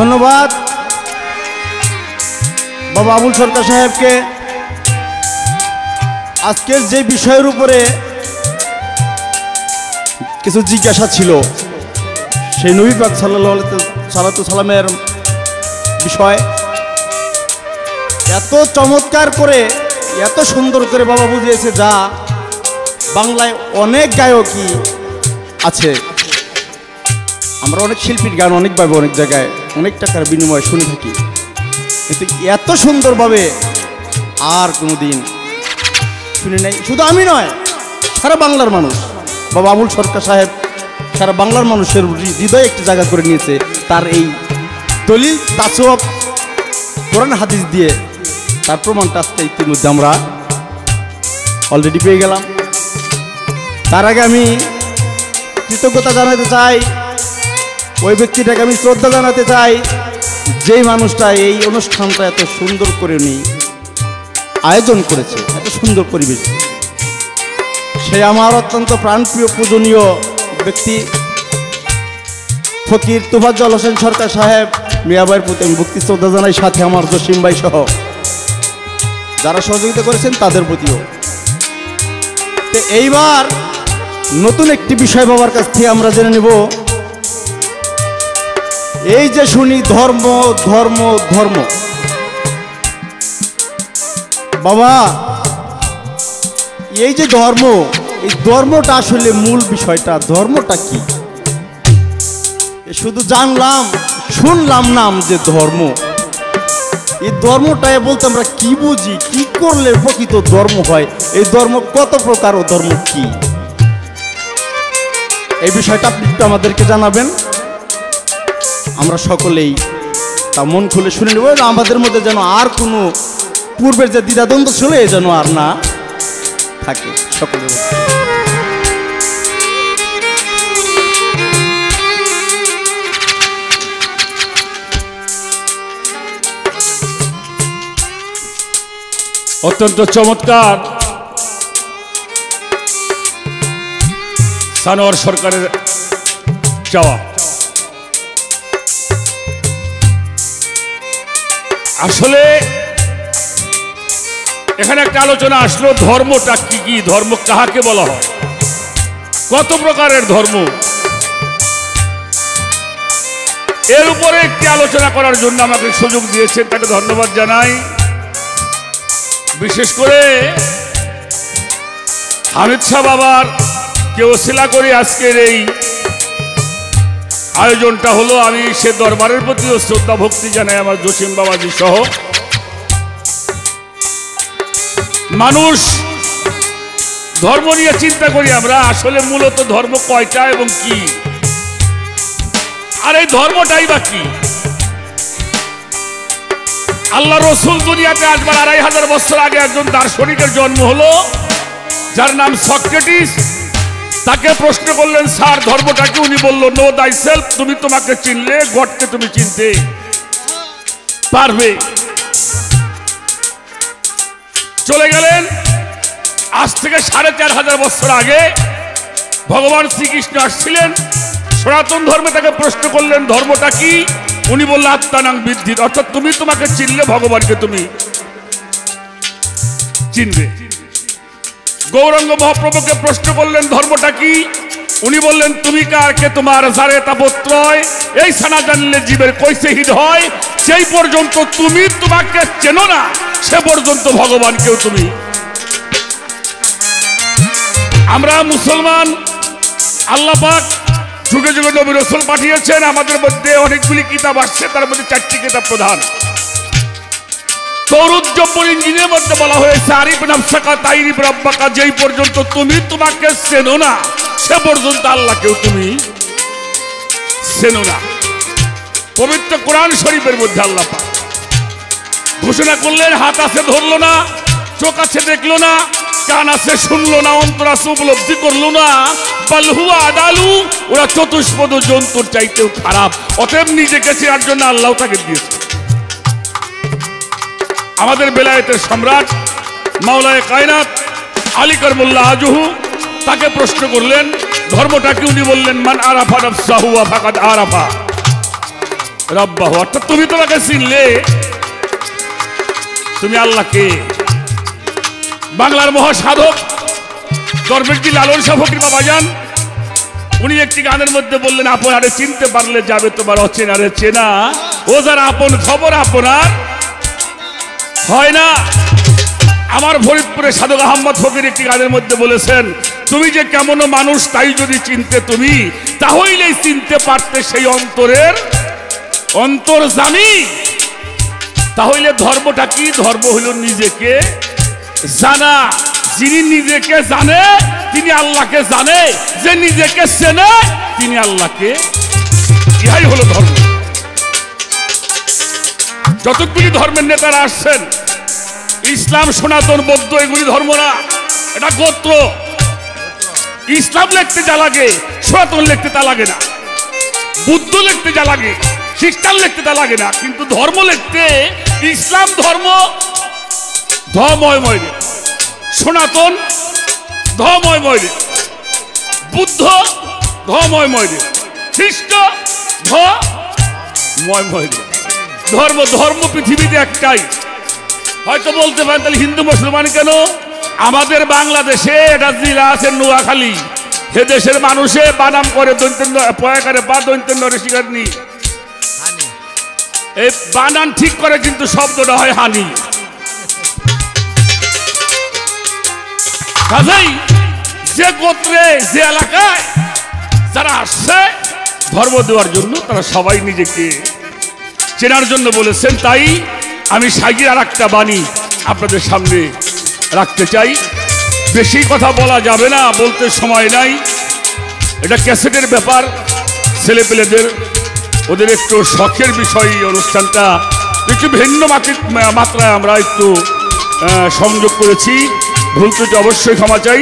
ধন্যবাদ বাবা আবুল সরকার সাহেবকে। আজকের যে বিষয়ের উপরে কিছু জিজ্ঞাসা ছিল সেই নবী পাক সাল্লাল্লাহু সাল্লামের বিষয় এত চমৎকার করে এত সুন্দর করে বাবা বুঝিয়েছে, যা বাংলায় অনেক গায়কই আছে, আমরা অনেক শিল্পীর গান অনেকভাবে অনেক জায়গায় অনেক টাকার বিনিময়ে শুনে থাকি, কিন্তু এত সুন্দরভাবে আর কোনো দিন শুনে নাই। শুধু আমি নয়, সারা বাংলার মানুষ বাবা আবুল সরকার সাহেব সারা বাংলার মানুষের হৃদয়ে একটি জায়গা করে নিয়েছে। তার এই দলিল তাসওয়াব কোরআন হাদিস দিয়ে তার প্রমাণটা আজকে ইতিমধ্যে আমরা অলরেডি পেয়ে গেলাম। তার আগে আমি কৃতজ্ঞতা জানাতে চাই, ওই ব্যক্তিটাকে আমি শ্রদ্ধা জানাতে চাই, যেই মানুষটা এই অনুষ্ঠানটা এত সুন্দর করে আয়োজন করেছে, এত সুন্দর পরিবেশ। সে আমার অত্যন্ত প্রাণপ্রিয় পূজনীয় ব্যক্তি ফকির তোফাজ্জল হোসেন সরকার সাহেব মিয়াবাইয়ের প্রতি আমি ভক্তি শ্রদ্ধা জানাই, সাথে আমার জসিম ভাই সহ যারা সহযোগিতা করেছেন তাদের প্রতিও। তো এইবার নতুন একটি বিষয় বাবার কাছ থেকে আমরা জেনে নেব। এই যে শুনি ধর্ম ধর্ম ধর্ম, বাবা এই যে ধর্ম, এই ধর্মটা আসলে মূল বিষয়টা, ধর্মটা কি? শুধু জানলাম শুনলাম নাম যে ধর্ম, এই ধর্মটাই বলতে আমরা কি বুঝি, কি করলে প্রকৃত ধর্ম হয়, এই ধর্ম কত প্রকার ও ধর্ম কি, এই বিষয়টা আপনি একটু আমাদেরকে জানাবেন। আমরা সকলেই তা মন খুলে শুনে নেব, আমাদের মধ্যে যেন আর কোনো পূর্বের যে দ্বিধাদ্বন্দ্ব ছিল এ যেন আর না থাকে। সকলে অত্যন্ত চমৎকার সানোয়ার সরকারের চাওয়া। আসলে এখানে একটা আলোচনা আসলো, ধর্মটা কি কি, ধর্ম কাহাকে বলা হয়, কত প্রকারের ধর্ম, এর উপরে একটি আলোচনা করার জন্য আমাকে সুযোগ দিয়েছেন, তাকে ধন্যবাদ জানাই। বিশেষ করে হামিদ শাহ বাবার কে ওসিলা করে আজকের এই আয়োজনটা হলো। আমি সে দরবারের প্রতিও শ্রদ্ধা ভক্তি জানাই, আমার জসিম বাবাজি সহ। মানুষ ধর্ম নিয়ে চিন্তা করি আমরা, আসলে মূলত ধর্ম কয়টা এবং কি, আর এই ধর্মটাই বা কি? আল্লাহ রসুল দুনিয়াতে আসবার 2500 বছর আগে একজন দার্শনিকের জন্ম হলো, যার নাম সক্রেটিস। তাকে প্রশ্ন করলেন, স্যার ধর্মটা কি? উনি বলল, নো দাই সেলফ, তুমি তোমাকে চিনলে গডকে তুমি চিনতে পারবে। চলে গেলেন। আজ থেকে 4500 বছর আগে ভগবান শ্রীকৃষ্ণ আসছিলেন, সনাতন ধর্মে তাকে প্রশ্ন করলেন, ধর্মটা কি? উনি বললেন, আত্মানাং বিদ্ধি, অর্থাৎ তুমি তোমাকে চিনলে ভগবানকে তুমি চিনবে। গৌরাঙ্গ মহাপ্রভুকে প্রশ্ন করলেন, ধর্মটা কি? উনি বললেন, তুমি কার কে তোমার যারে তাপত্রয়, এই সানা জানলে জীবের কইসে হিত হয়, সেই পর্যন্ত তুমি তোমাকে চেনো না সে পর্যন্ত ভগবানকেও তুমি। আমরা মুসলমান, আল্লাহ পাক যুগে যুগে নবী রাসূল পাঠিয়েছেন, আমাদের মধ্যে অনেকগুলি কিতাব আসছে, তার মধ্যে 4টি কিতাব প্রধান। তৌরাত জব্বর ইঞ্জিনের মধ্যে বলা হয়েছে, আরিফ নাফসাকা তাইরিফ রাব্বাকা, যেই পর্যন্ত তুমি তোমাকে চেনো না সে পর্যন্ত আল্লাহকেও তুমি চেনো না। পবিত্র কোরআন শরীফের মধ্যে আল্লাহ পাক ঘোষণা করলেন, হাত আছে ধরলো না, চোখ আছে দেখলো না, কান আছে শুনলো না, অন্তর আছে উপলব্ধি করলো না, বালহুয়া আদালু, ওরা চতুষ্পদ জন্তুর চাইতেও খারাপ। অতএব নিজেকে চেনার জন্য আল্লাহ তাকে দিয়েছে। আমাদের বেলায়েতের সম্রাট মাওলায়ে কায়নাত আলী কারমুল্লাহ আজহু, তাকে প্রশ্ন করলেন, ধর্মটা কি? উনি বললেন, মান আরাফা নাফসাহু ওয়া ফাকাদ আরাফা রব্বাহু, অর্থাৎ তুমি তোমাকে চিনলে, তুমি আল্লাহকে। বাংলার মহাসাধক দরবেশজি লালন শাহ ফকির বাবাজান উনি একটি গানের মধ্যে বললেন, আপনারে চিনতে পারলে যাবে তোমার অচেনারে চেনা, ও যারা আপন খবর আপনার হয় না। আমার ফরিদপুরে সাধক আহমদ ফকির একটি গানের মধ্যে বলেছেন, তুমি যে কেমন মানুষ তাই যদি চিনতে তুমি, তাহলেই চিনতে পারতে সেই অন্তরের অন্তর্জামী। তাহলে ধর্মটা কি? ধর্ম হইল নিজেকে জানা। যিনি নিজেকে জানে তিনি আল্লাহকে জানে, যে নিজেকে চেনে তিনি আল্লাহকে। ইহাই হলো ধর্ম। যতগুলি ধর্মের নেতারা আসছেন, ইসলাম, সনাতন, বৌদ্ধ, এগুলি ধর্ম না, এটা গোত্র। ইসলাম লিখতে যা লাগে সনাতন লিখতে তা লাগে না, বুদ্ধ লিখতে যা লাগে খ্রিস্টান লিখতে তা লাগে না, কিন্তু ধর্ম লিখতে ইসলাম ধর্ম ধময়, সনাতন ধময়, বুদ্ধ ধময়, খ্রিস্ট ধময়। ধর্ম ধর্ম পৃথিবীতে একটাই। হয়তো বলতে পারেন তাহলে হিন্দু মুসলমান কেন? আমাদের বাংলাদেশে এটা জেলা আছে নোয়াখালী, সে দেশের মানুষে বানাম করে পয়াকারে বা দৈন্তের শিকার নি, এই বানান ঠিক করে, কিন্তু শব্দটা হয় হানি। কাজেই যে গোত্রে যে এলাকায় যারা আসছে ধর্ম দেওয়ার জন্য, তারা সবাই নিজেকে চেনার জন্য বলেছেন। তাই আমি সাইগির আর একটা বাণী আপনাদের সামনে রাখতে চাই। বেশি কথা বলা যাবে না, বলতে সময় নাই। এটা ক্যাসেটের ব্যাপার, ছেলেপেলেদের ওদের একটু শখের বিষয়। অনুষ্ঠানটা একটু ভিন্ন মাত্রায় আমরা একটু সংযোগ করেছি, ভুল ত্রুটি অবশ্যই ক্ষমা চাই।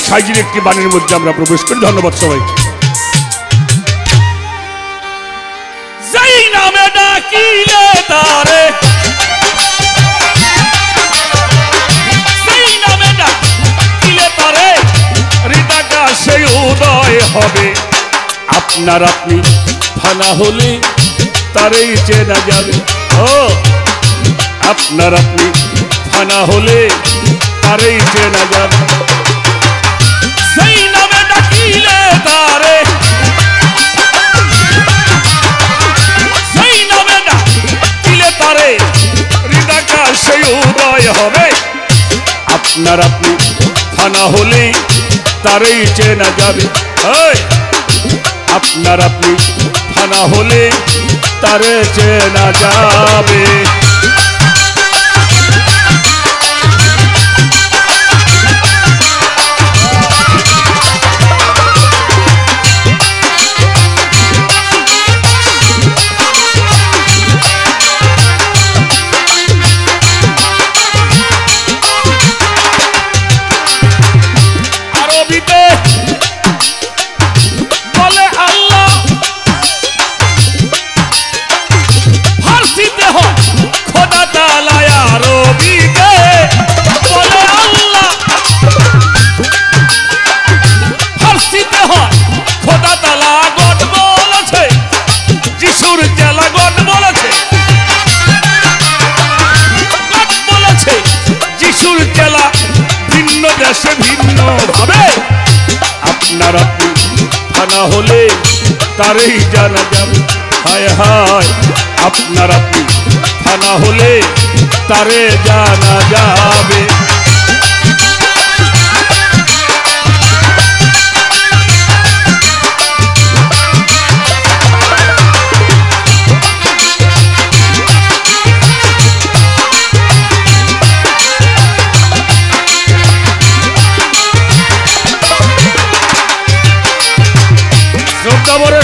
সাইজির একটি বাণীর মধ্যে আমরা প্রবেশ করি। ধন্যবাদ সবাই। যেই নামে ডাকিলে তারে, সেই নামে ডাকিলে তারে হৃদয়টা সেই উদয় হবে। আপনার আপনি ফানা হলে তারেই চেনা যাবে। ও আপনার আপনি ফানা হলে তারেই চেনা যাবে। সেই নামে ডাকিলে তারে, সেই নামে ডাকিলে তারে হৃদয়টা সেই উদয় হবে। আপনার আপনি ফানা হলে তারেই চেনা যাবে। আপনার আপনি ফানা হলে তারে চেনা যাবে। ভিন্ন ভাবে আপনার আপনি ফানা হলে তারেই জানা যাবে। হায় হায়, আপনার আপনি ফানা হলে তারে জানা যাবে।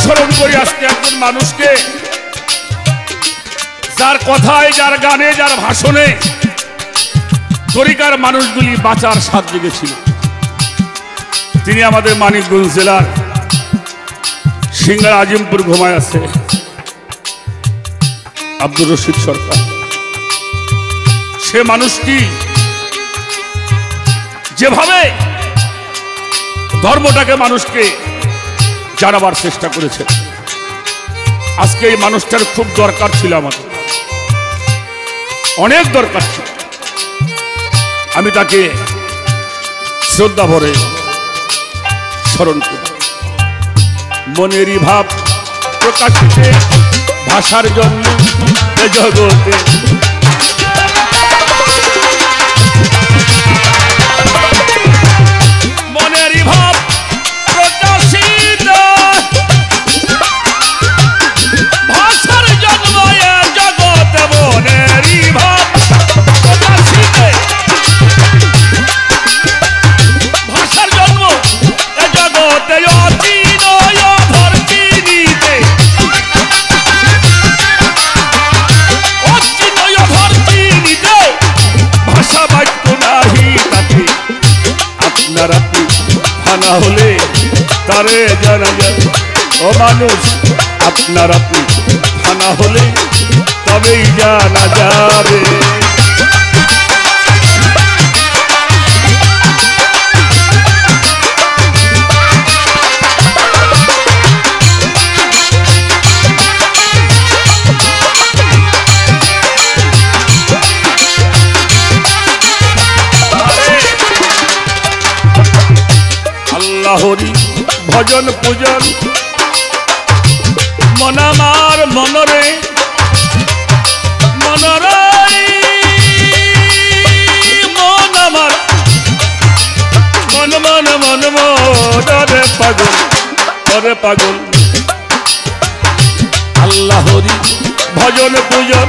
স্মরণ করি আজকে একজন মানুষকে, যার কথায়, যার গানে, যার ভাষণে তরিকার মানুষগুলি বাঁচার স্বাদ জেগেছিল। তিনি আমাদের মানিকগঞ্জ জেলার সিংড়া আজিমপুর ঘুমায় আছে আব্দুর রশিদ সরকার। সে মানুষটি যেভাবে ধর্মটাকে মানুষকে জানাবার চেষ্টা করেছে, আজকে এই মানুষটার খুব দরকার ছিল, আমাকে অনেক দরকার ছিল। আমি তাকে শ্রদ্ধা ভরে স্মরণ করি। মনেরই ভাব প্রকাশিতে ভাষার জন্য এ জগতে, মনেরই ভাব প্রকাশিত ভাষার জন্ম এ জগতে, মনেরই ভাব প্রকাশিত ভাষার জন্ম এ জগতে, অচিন অধর চিনিতে, অচিন অধর চিনিতে ভাষা বাক্য নাহি তাকে। আপনার আপনি ফানা হলে তারে জানা যাবে। ও মানুষ, আপনার আপনি ফানা হলে তবেই জানা যাবে। আল্লাহরি ভজন পূজন মন আমার মনরে, মনরে মন আমার মন মন মন মরে পাগল, করে পাগল। আল্লাহরি ভজন পূজন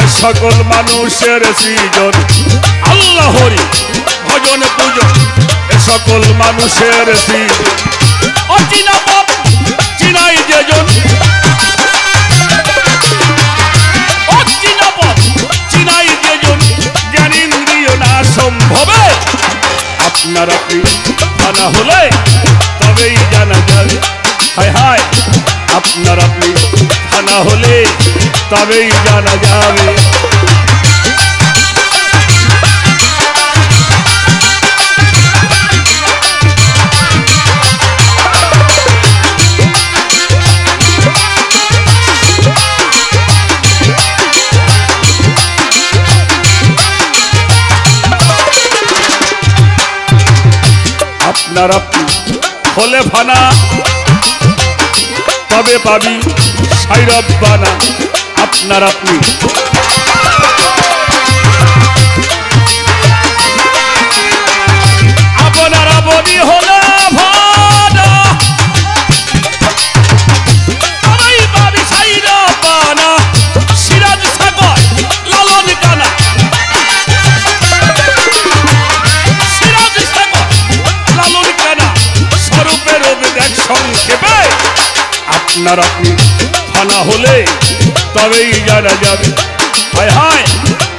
এ সকল মানুষের সৃজন। আল্লাহরি ভজন পূজন এ সকল মানুষের সৃজন। অচিনা পথ চিনাই যেজন, অচিনা পথ চিনাই যেজন, জ্ঞানেন্দ্রিয় না সম্ভবে। আপনার আপনি জানা হলে তবেই জানা যাবে। হায় হায়, আপনার আপনি জানা হলে তবেই জানা যাবে। আপনার আপনি হলে ফানা তবে পাবি সাইরব্বানা। আপনার আপনি আপনার আপনি হলে ফানা তবেই পাবি সাইরব্বানা। সিরাজ সাগর লালন কানা, সিরাজ সাগর লালন কানা স্বরূপের দেখ সংক্ষেপে। আপনার আপনি ফানা হলে তবেই জানা যাবে। হায় হায়,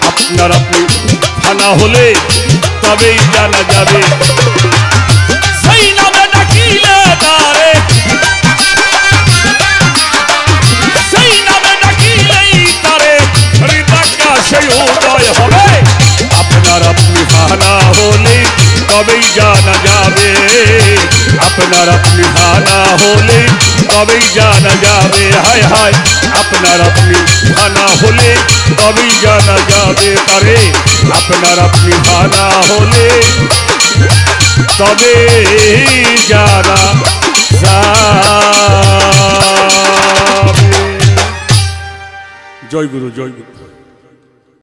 আপনার আপনি ফানা হলে তবেই জানা যাবে। সেই নামে ডাকিলে তারে, সেই নামে ডাকিলেই তারে হৃদয়কা সেই উদয় হবে। আপনার আপনি ফানা হলে তবেই জানা যাবে। আপনার আপনি ফানা হলে তবেই জানা যাবে। হায় হায়, আপনার আপনি ফানা হলে তবেই জানা যাবে। তারে আপনার আপনি ফানা হলে তবে জানা যাবে। জয় গুরু, জয় গুরু।